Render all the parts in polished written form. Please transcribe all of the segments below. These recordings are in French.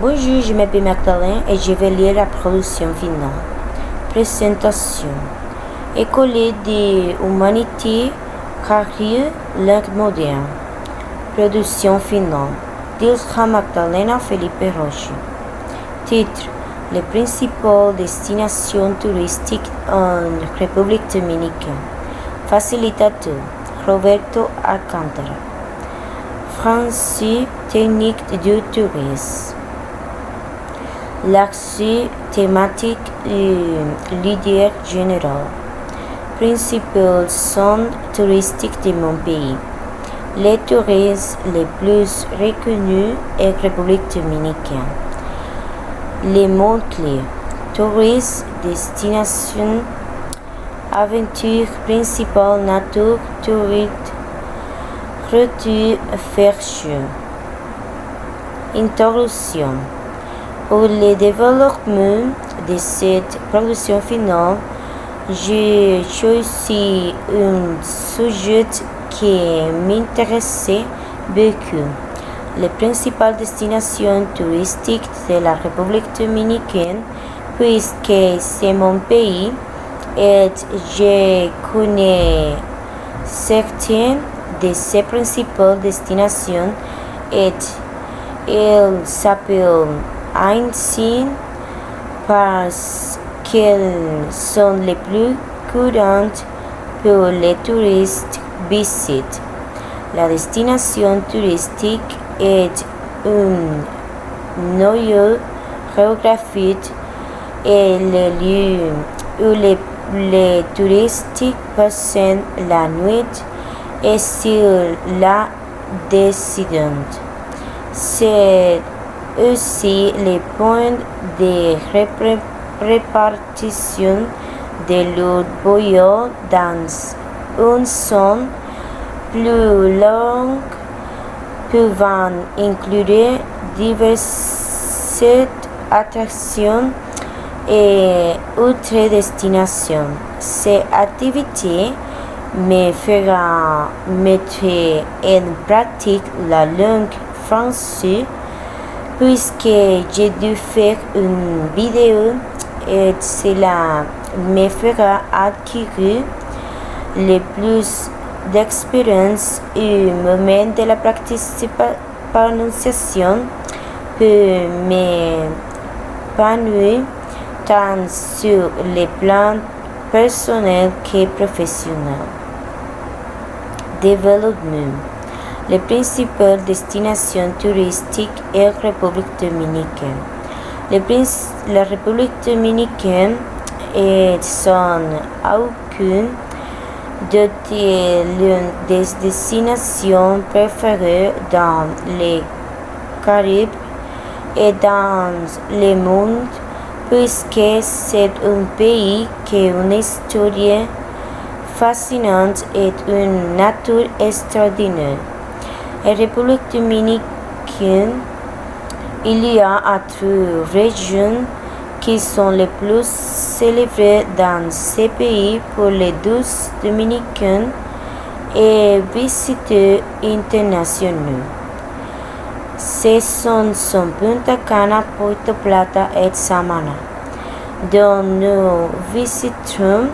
Bonjour, je m'appelle Magdalene et je vais lire la production finale. Présentation. École des humanités, carrière, langue moderne. Production finale. d'Ilha Magdalena Felipe Rocha. Titre. Les principales destinations touristiques en République dominicaine. Facilitateur. Roberto Alcántara. Français technique du tourisme. L'axe thématique leader général. Principales zones touristiques de mon pays. Les touristes les plus reconnus en République dominicaine. Les mots clés. Tourisme, destination, aventure principale, nature, tourisme, retour, chercheur. Introduction. Pour le développement de cette production finale, j'ai choisi un sujet qui m'intéressait beaucoup. Les principales destinations touristiques de la République dominicaine, puisque c'est mon pays et je connais certaines de ces principales destinations et elles s'appellent ainsi parce qu'elles sont les plus courantes pour les touristes visitent. La destination touristique est un noyau géographique et le lieu où les touristes passent la nuit est sur la décidente. C'est aussi le point de répartition de leur voyage dans une zone plus longue pouvant inclure diverses attractions et autres destinations. Cette activité me fera mettre en pratique la langue française puisque j'ai dû faire une vidéo et cela me fera acquérir le plus d'expérience au moment de la prononciation pour m'épanouir tant sur le plan personnel que professionnel. Développement. Les principales destinations touristiques en République dominicaine. La République dominicaine est sans aucune doute l'une des destinations préférées dans les Caraïbes et dans le monde puisque c'est un pays qui a une histoire fascinante et une nature extraordinaire. En République dominicaine, il y a autres régions qui sont les plus célébrées dans ce pays pour les douces dominicains et visiteurs internationaux. Ce sont Punta Cana, Puerto Plata et Samana, dont nous visiterons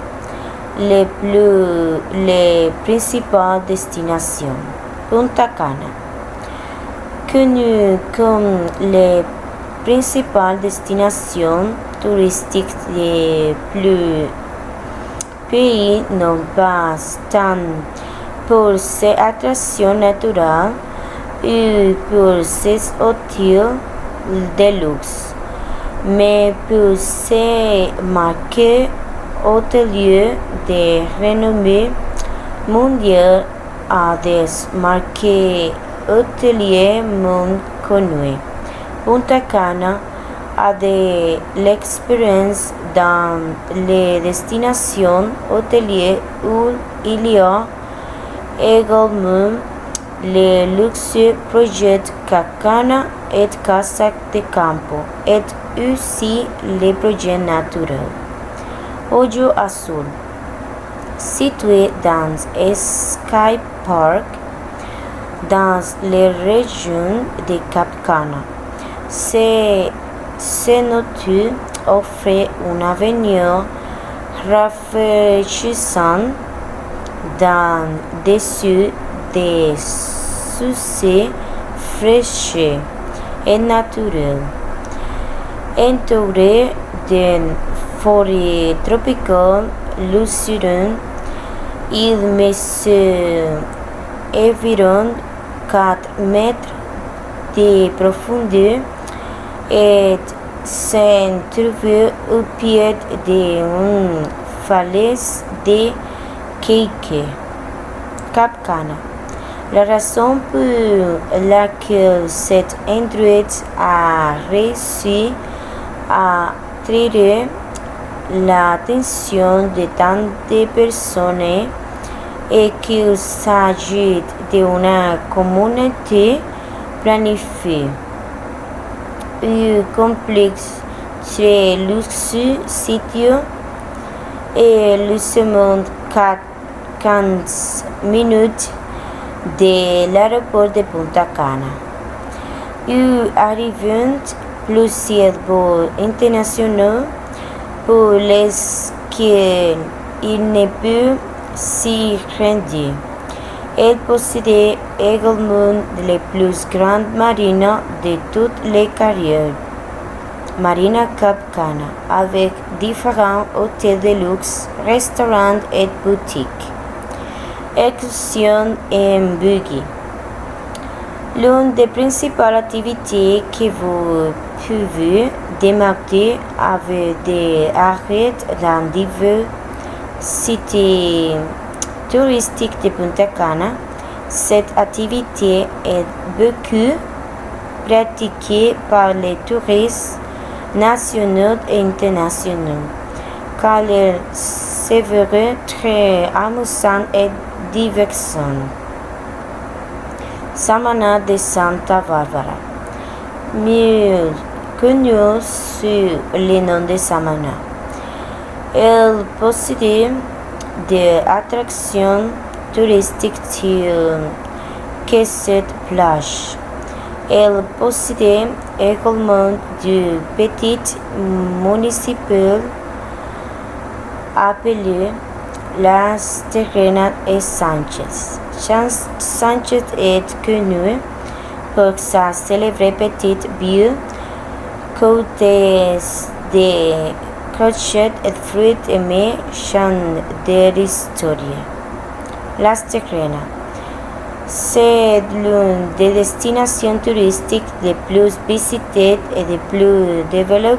les principales destinations. Punta Cana, connue comme les principales destinations touristiques des plus pays, non pas tant pour ses attractions naturelles ou pour ses hôtels de luxe, mais pour ses marques hôteliers de renommée mondiale à des marques hôteliers moins connues. Punta Cana a de l'expérience dans les destinations hôtelières où il y a également le luxueux projet Cacana et Casa de Campo et aussi les projets naturels. Hoyo Azul, situé dans Sky Park, dans les régions de Cap Cana. Ces notes offrent un avenir rafraîchissant dessus des succès fraîches et naturels. Entouré d'une forêt tropicale luxuriante, il mesure environ 4 mètres de profondeur et se trouve au pied d'une falaise de Cap Cana. La raison pour laquelle cet endroit a réussi à attirer l'attention de tant de personnes est qu'il s'agit d'une communauté planifiée. Un complexe très luxueux situé et seulement 15 minutes de l'aéroport de Punta Cana. Il arrivent plusieurs vols internationaux pour lesquels il ne peut s'y rendre. Elle possède également les plus grandes marinas de toutes les carrières. Marina Cap Cana, avec différents hôtels de luxe, restaurants et boutiques. Excursions en buggy. L'une des principales activités que vous pouvez démarrer avec des arrêts dans divers sites touristiques de Punta Cana. Cette activité est beaucoup pratiquée par les touristes nationaux et internationaux, car elle s'avère très amusante et divertissante. Samana de Santa Barbara, mieux connue sous le nom de Samana. Elle possède des attractions touristiques telles que cette plage. Elle possède également deux petites municipales appelées Las Terrenas et Sanchez. Sanchez est connue pour sa célèbre petite ville côtière de croquettes et fruits et méchants de l'histoire. Las Terrenas, c'est l'une des destinations touristiques les plus visitées et les plus développées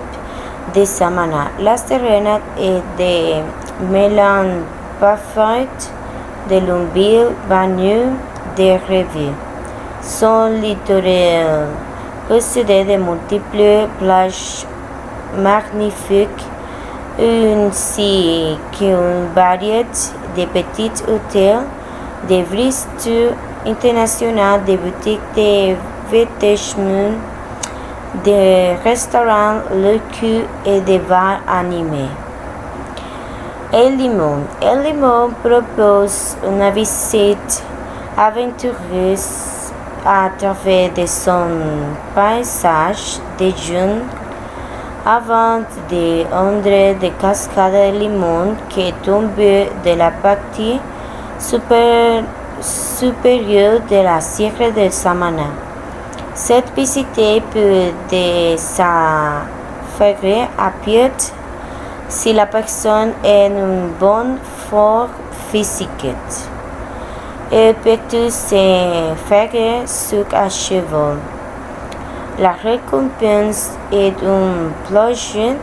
de Samana. Las Terrenas est des mélange parfait de l'une ville bagnée de rêve. Son littoral possède de multiples plages magnifiques ainsi qu'une variété de petits hôtels, de restos internationaux, de boutiques de vêtements, de restaurants locaux et de bars animés. El Limón propose une visite aventureuse à travers de son paysage de jungle avant de entrer des cascades de limon qui tombent de la partie supérieure de la Sierra de Samana. Cette visite peut s'effectuer à pied si la personne est en bonne forme physique. Elle peut se faire sur à cheval. La récompense est un plongeon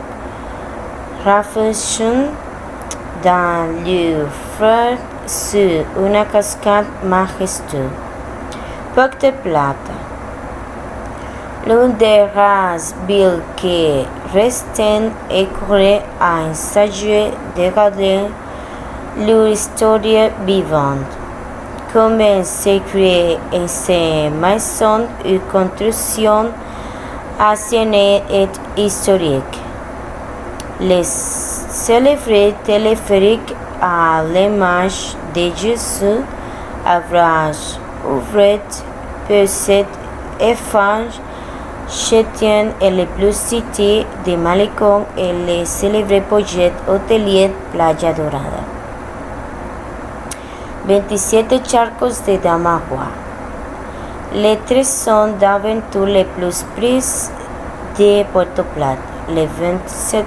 rafraîchissant dans le froid sur une cascade majestueuse. Puerto Plata. L'une des rares villes qui restent éclairées à un sujet de garder leur histoire vivante. Comment s'écrire en ces maisons ou constructions anciennes et historiques. Les célèbres téléphériques à l'image de Jésus ouvrage pour cette étrange Chétien est le plus cité de Malecón et le célèbre projet hôtelier Playa Dorada. 27 charcos de Damagua. Les 13 d'aventures les plus prises de Puerto Plata. Les 27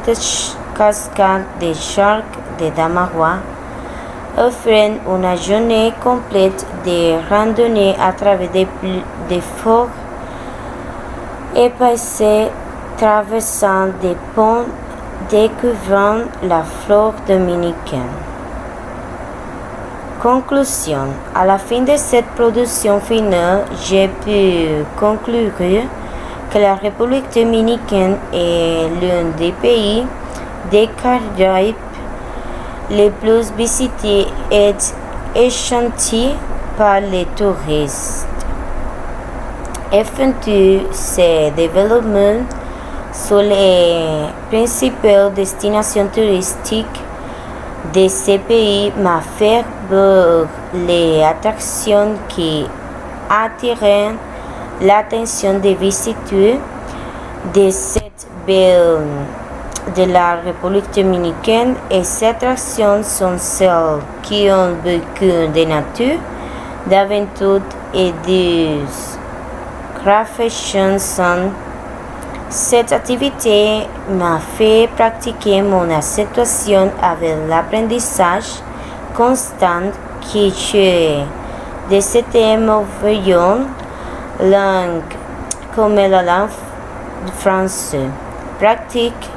cascades de charques de Damagua offrent une journée complète de randonnée à travers des forêts épaissées, traversant des ponts, découvrant la flore dominicaine. Conclusion. À la fin de cette production finale, j'ai pu conclure que la République dominicaine est l'un des pays des Caraïbes les plus visités et échantillés par les touristes. Effectuer ces développements sur les principales destinations touristiques de ces pays m'a fait voir les attractions qui attirent l'attention des visiteurs de cette belle de la République dominicaine, et ces attractions sont celles qui ont beaucoup de nature, d'aventure et de craftsmanship. Cette activité m'a fait pratiquer mon acceptation avec l'apprentissage constant que j'ai de cette merveilleuse langue comme la langue française. Pratique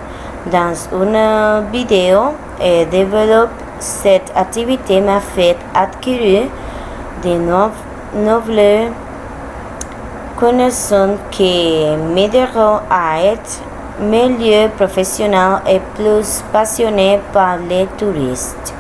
dans une vidéo et développe cette activité m'a fait acquérir de nouvelles connaissances qui m'aideront à être meilleur professionnel et plus passionné par les touristes.